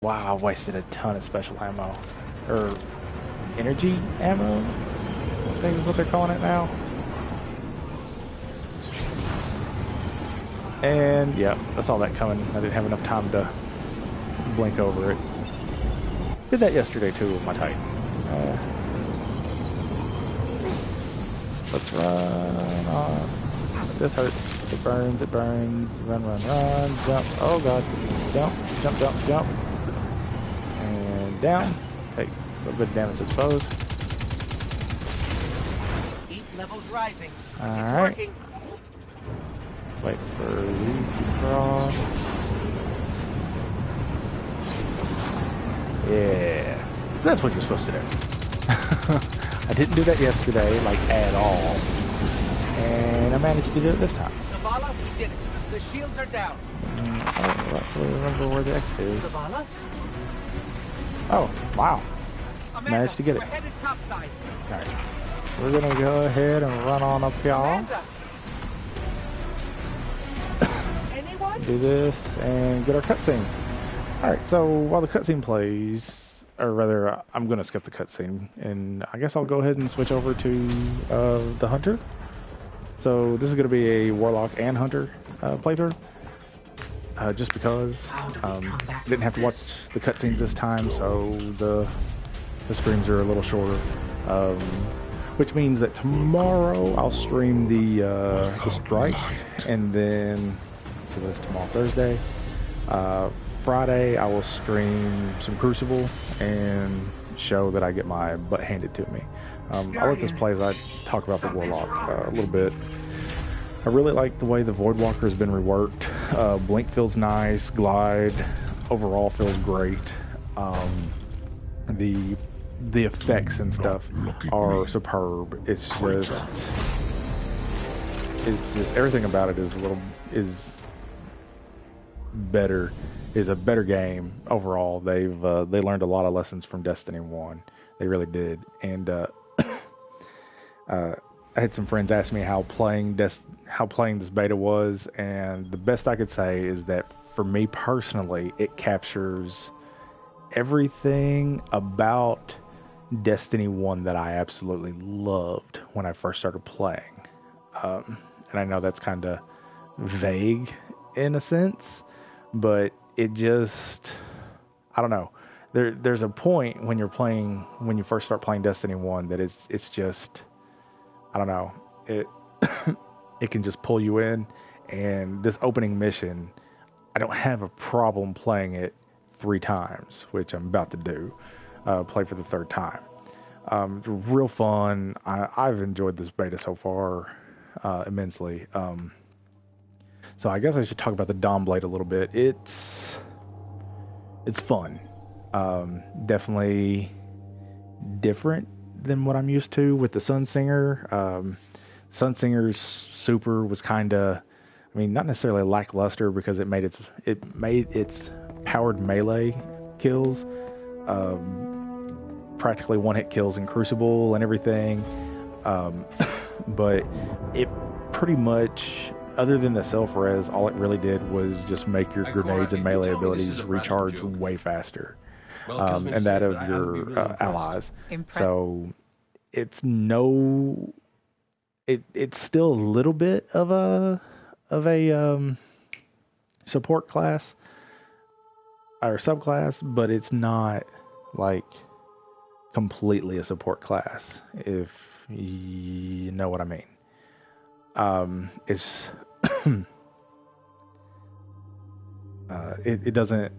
Wow, I wasted a ton of special ammo. Or energy ammo? I think is what they're calling it now. And yeah, I saw that coming. I didn't have enough time to blink over it. Did that yesterday too with my Titan. Let's run on. This hurts. It burns, it burns. Run, run, run. Jump. Oh god. Jump, jump, jump, jump. And down. Take a little bit of damage, I suppose. Heat levels rising. Alright. Wait for these to cross. Yeah. That's what you're supposed to do. I didn't do that yesterday, like, at all. And I managed to do it this time. Zavala, we did it. The shields are down. I don't actually remember where the exit is. Zavala? Oh, wow. Amanda, Managed to get it. We're headed topside. Alright. We're gonna go ahead and run on up, y'all. Amanda. Anyone? Do this and get our cutscene. Alright, so while the cutscene plays, or rather, I'm going to skip the cutscene, and I guess I'll go ahead and switch over to the Hunter. So this is going to be a Warlock and Hunter playthrough, just because didn't have to watch the cutscenes this time, so the streams are a little shorter. Which means that tomorrow I'll stream the Strike, and then so that's tomorrow Thursday. Friday I will stream some Crucible and show that I get my butt handed to me. I'll let this play as I talk about the Warlock a little bit. I really like the way the Voidwalker has been reworked. Blink feels nice, Glide overall feels great. The effects and stuff are superb. It's just everything about it is better. Is a better game overall. They learned a lot of lessons from Destiny 1. They really did. And I had some friends ask me how playing this beta was, and the best I could say is that for me personally, it captures everything about Destiny 1 that I absolutely loved when I first started playing. And I know that's kind of vague in a sense, but it just, I don't know. There's a point when you first start playing Destiny 1 that it's just, I don't know, it can just pull you in. And this opening mission, I don't have a problem playing it 3 times, which I'm about to do, play for the 3rd time. Real fun. I've enjoyed this beta so far immensely. So I guess I should talk about the Dawn Blade a little bit. It's fun. Definitely different than what I'm used to with the Sunsinger. Sunsinger's super was kind of, I mean, not necessarily lackluster because it made its powered melee kills practically one-hit kills in Crucible and everything. But it pretty much, other than the self-res, all it really did was just make your grenades and melee abilities recharge way faster. And that of your allies. So it's it's still a little bit of a support class or subclass, but it's not like completely a support class, if you know what I mean. It's it doesn't,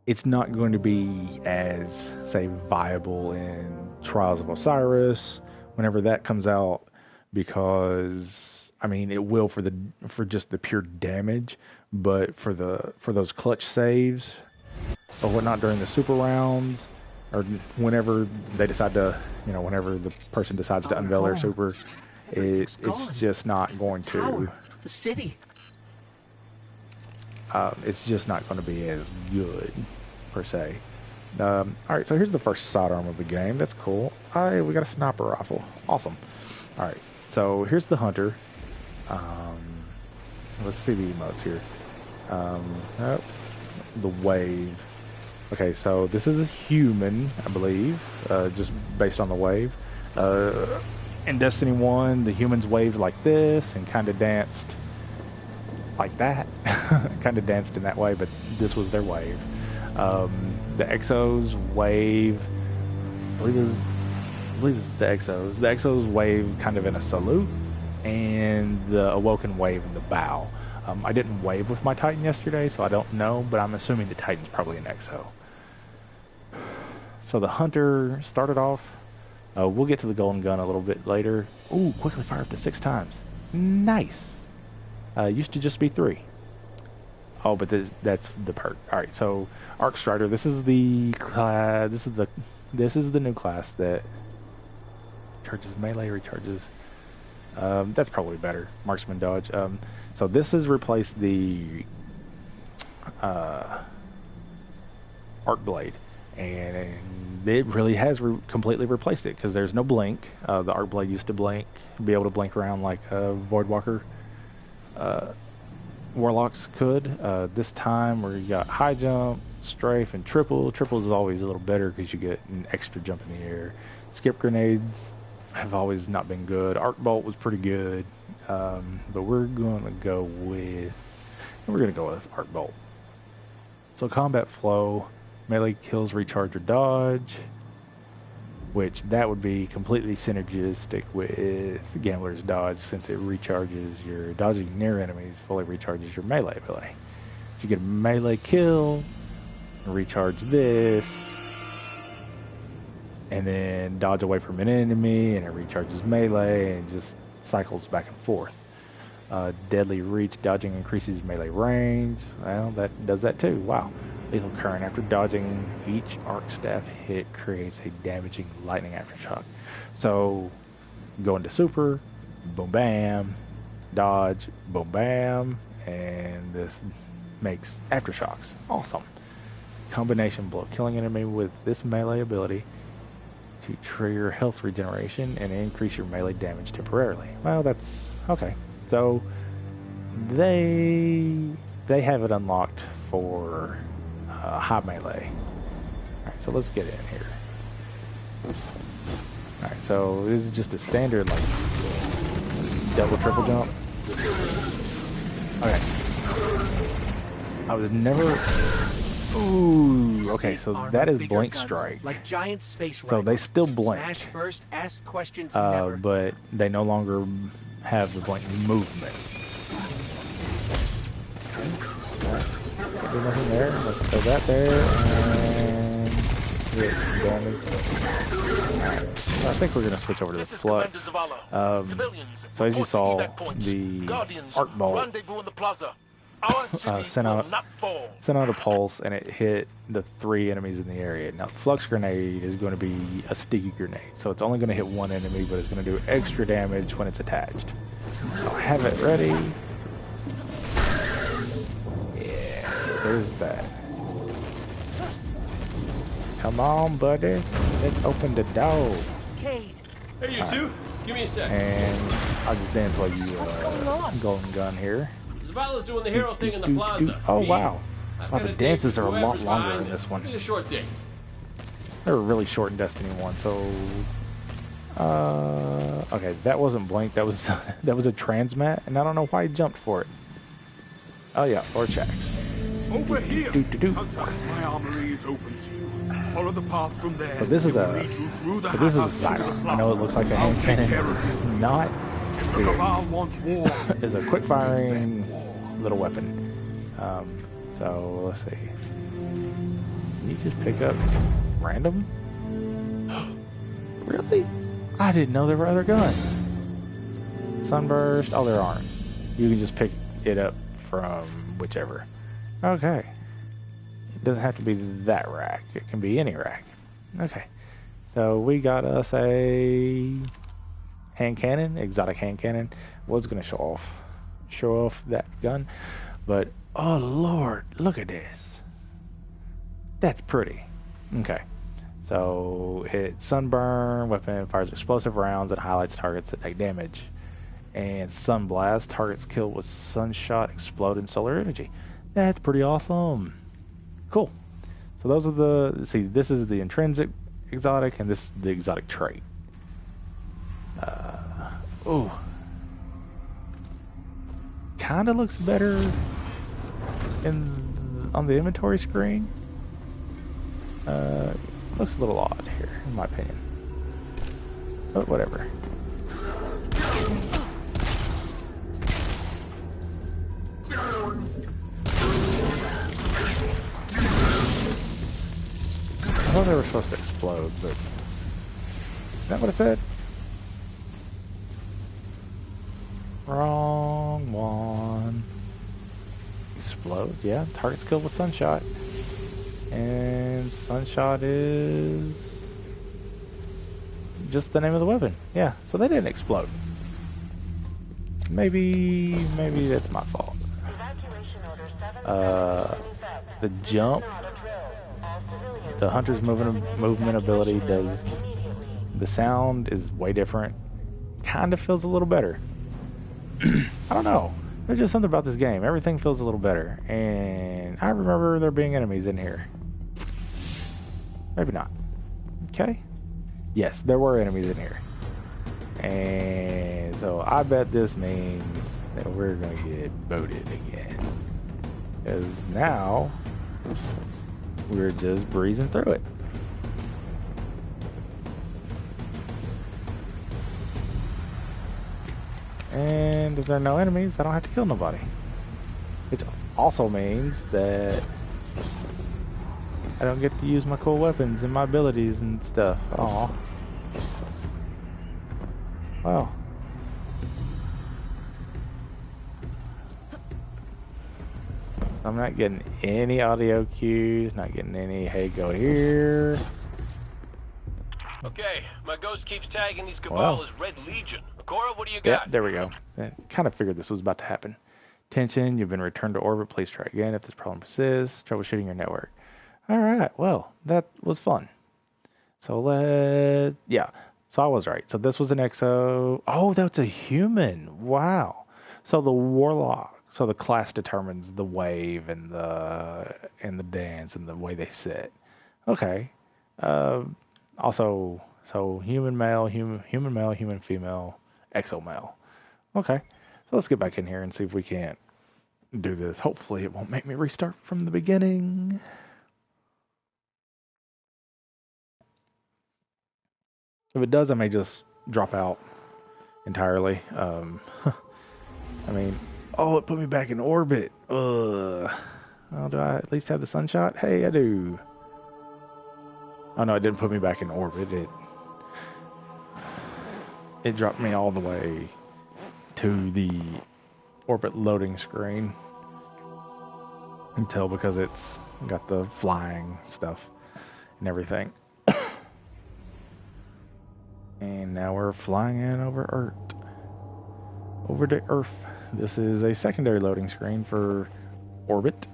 it's not going to be as, say, viable in Trials of Osiris whenever that comes out, because I mean it will for just the pure damage, but for those clutch saves or whatnot during the super rounds, or whenever they decide to, whenever the person decides to unveil their super, it's just not going to. The city. It's just not going to be as good, per se. Alright, so here's the first sidearm of the game. That's cool. We got a sniper rifle. Awesome. Alright, so here's the Hunter. Let's see the emotes here. Oh, the wave. Okay, so this is a human, I believe, just based on the wave. In Destiny 1, the humans waved like this and kind of danced like that. Kind of danced in that way, but this was their wave. The Exos wave, I believe it's the Exos. The Exos wave kind of in a salute, and the Awoken wave in the bow. I didn't wave with my Titan yesterday, so I don't know, but I'm assuming the Titan's probably an Exo. So the Hunter started off. We'll get to the Golden Gun a little bit later. Ooh, quickly fire up to 6 times. Nice. Used to just be 3. Oh, but that's the perk. All right, so Arc Strider. This is the class. This is the new class that charges melee, recharges. That's probably better. Marksman dodge. So this has replaced the Arc Blade, and it really has completely replaced it because there's no blink. The Arc Blade used to blink, be able to blink around like Voidwalker Warlocks could. This time we got high jump, strafe, and triple. Triple is always a little better because you get an extra jump in the air. Skip grenades have always not been good. Arc Bolt was pretty good, but we're gonna go with Arc Bolt. So combat flow, melee kills, recharge, or dodge, which that would be completely synergistic with Gambler's Dodge since it recharges your dodging near enemies, fully recharges your melee ability. If you get a melee kill, recharge this, and then dodge away from an enemy, and it recharges melee, and just cycles back and forth. Deadly Reach, dodging increases melee range. Well, that does that too. Wow. Lethal Current, after dodging each arc staff hit, creates a damaging lightning aftershock. So, go into super, boom bam, dodge, boom bam, and this makes aftershocks. Awesome. Combination blow, killing enemy with this melee ability to trigger health regeneration and increase your melee damage temporarily. Well, that's okay. So they have it unlocked for high melee. Alright, so let's get in here. Alright, so this is just a standard like double triple jump. Okay. I was never Ooh, okay, so that is Blink Strike. Like giant space So they still blink. Smash first, ask questions never. But they no longer have the blink movement. Do nothing there. Let's throw that there and get some damage. Alright. So I think we're gonna switch over to the Flux. So as you saw, the Arc Bolt sent out a pulse and it hit the 3 enemies in the area. Now, Flux Grenade is going to be a sticky grenade, so it's only going to hit 1 enemy, but it's going to do extra damage when it's attached. So have it ready. Yeah, so there's that. Come on, buddy. Let's open the door. Cade. Hey, you two. Give me a sec. And I'll just dance while you Golden Gun here. Zavala's doing the hero thing in the plaza. Oh, wow. The dances are a lot longer in this one. Be a short day. They were really short in Destiny 1, so... okay, that wasn't Blink, that was a transmat, and I don't know why he jumped for it. Oh yeah, or checks. Over here! Hunter, my armory is open to you. Follow the path from there. So this is a sidearm. I know it looks like a hand cannon. It's not. Is a quick firing little weapon. So let's see. Can you just pick up random? Really? I didn't know there were other guns. Sunburst. Oh, there aren't. You can just pick it up from whichever. Okay. It doesn't have to be that rack. It can be any rack. Okay. So we got us a hand cannon, exotic hand cannon. Was gonna show off that gun, but oh lord, look at this. That's pretty. Okay, so it sunburn weapon, fires explosive rounds and highlights targets that take damage, and sunblast targets killed with sunshot explode in solar energy. That's pretty awesome. Cool. So those are the, see, this is the intrinsic exotic, and this is the exotic trait. Ooh. Kind of looks better on the inventory screen. Looks a little odd here, in my opinion. But whatever. I thought they were supposed to explode, but is that what it said? Wrong one. Explode, yeah. Target's killed with Sunshot. And Sunshot is just the name of the weapon. Yeah, so they didn't explode. Maybe that's my fault. The jump, the hunter's movement ability does, the sound is way different. Kind of feels a little better. I don't know. There's just something about this game. Everything feels a little better. And I remember there being enemies in here. Maybe not. Okay. Yes, there were enemies in here. And so I bet this means that we're going to get booted again. Because now we're just breezing through it. And if there are no enemies, I don't have to kill nobody. Which also means that I don't get to use my cool weapons and my abilities and stuff. Aw. Wow. I'm not getting any audio cues, not getting any, hey, go here. Okay, my ghost keeps tagging these Cabal as Red Legion. Cora, what do you got? Yeah, there we go. I kind of figured this was about to happen. Attention, you've been returned to orbit. Please try again if this problem persists. Troubleshooting your network. Alright, well, that was fun. So yeah, so I was right. So this was an exo. Oh, that's a human. Wow. So the Warlock. So the class determines the wave and the dance and the way they sit. Okay. Also, so human male, human female, exo male. Okay. So let's get back in here and see if we can't do this. Hopefully it won't make me restart from the beginning. If it does, I may just drop out entirely. I mean, oh, it put me back in orbit. Ugh. Well, do I at least have the Sunshot? Hey, I do. Oh no, it didn't put me back in orbit. It dropped me all the way to the orbit loading screen until, because it's got the flying stuff and everything. And now we're flying in over Earth. Over to Earth. This is a secondary loading screen for orbit.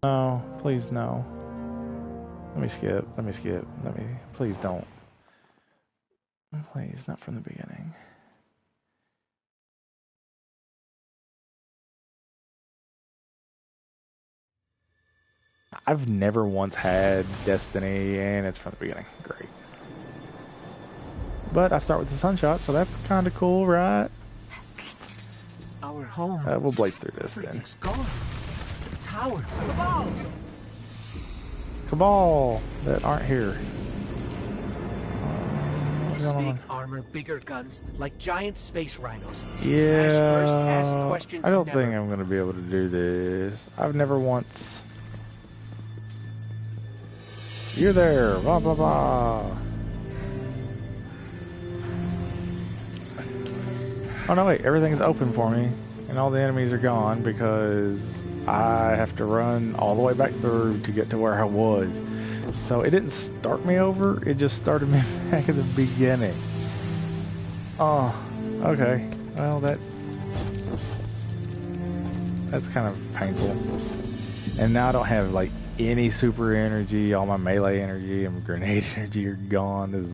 No, please no. Let me skip. Please don't. Please, not from the beginning. I've never once had Destiny, and it's from the beginning. Great. But I start with the Sunshot, so that's kind of cool, right? Our home. We'll blaze through this then. Everything's gone. The tower. Cabal! Cabal that aren't here. Big armor, bigger guns, like giant space rhinos. Yeah, Smash first, ask questions I don't never. think I'm going to be able to do this. I've never once... You're there, blah, blah, blah. Oh, no, wait, everything's open for me, and all the enemies are gone because I have to run all the way back through to get to where I was. So it didn't start me over, it just started me back at the beginning. Oh, okay. Well, that's kind of painful. And now I don't have, like, any super energy. All my melee energy and grenade energy are gone. This is